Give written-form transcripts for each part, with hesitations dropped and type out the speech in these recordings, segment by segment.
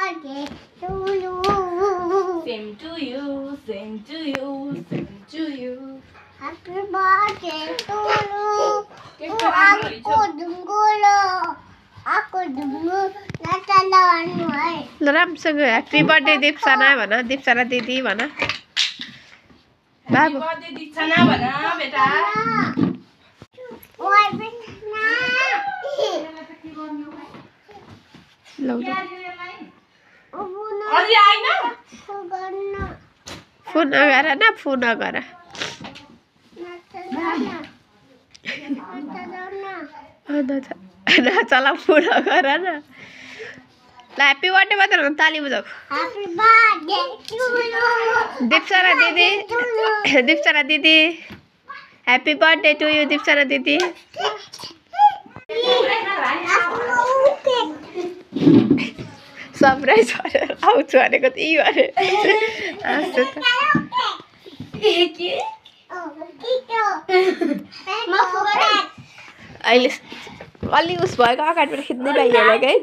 birthday to you. Same to you, same to you, same to you. Happy birthday to you. Cake Aku dunggulo. Aku dunggu natalawan mo ay. ल राम्रोसँग happy birthday दीपसना भन दीपसना दिदी भन बाबु birthday Theekshana भन बेटा Oy bitna. लौ Ubuna. अलि आइन Kuganna. फोन अगार न फोन अगार Natalawan. Natalawan. नचला फोन अगार न ल ह्याप्पी बर्थडे मात्र भन ताली बजाऊ Happy birthday to you. दीपसना दिदी दीपसना दिदी ह्याप्पी बर्थडे टु यु दीपसना दिदी सरप्राइज गरेर आउँछु भनेको त्यही भने हाँस्छु त अहिले अलि उस भएको अगाडिबाट खिच्नै पाइएन है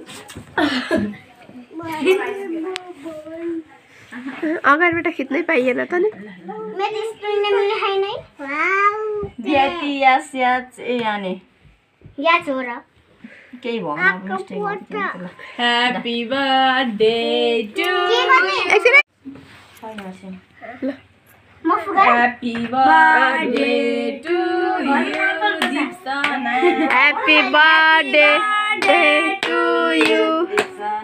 अगाडिबाट खिच्नै पाइएन त नि बियाती यास याच ए याने या छोरा केही भयो ह्यापी बर्थडे टु एकछिन happy birthday to you Dipsana happy birthday to you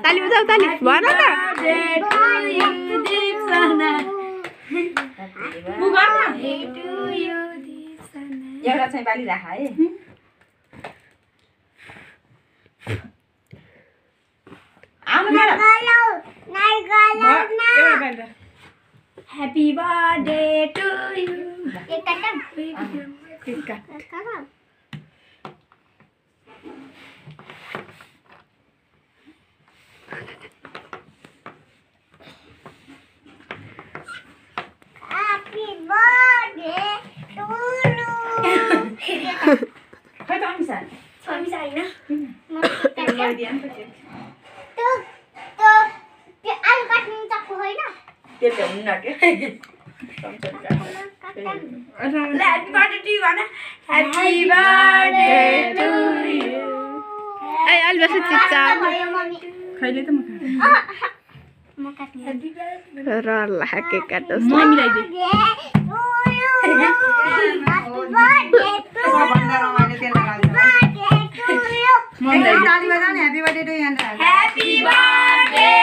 ताली बजाऊ ताली भन न एउटा चाहिँ पाली राख है happy birthday to you Happy birthday to you. खै त अमिसा त्यो आलु काट्नु सक्नु होइन त्यो भ्याउनु न के ह्यापी बर्थडे टु यु भन ह्यापी बर्थडे टु यु ए अलि बस चिच्चा खैले त म काट्नु र ल केक काट्नुहोस् म मिलाइदिए Happy birthday to you. Happy birthday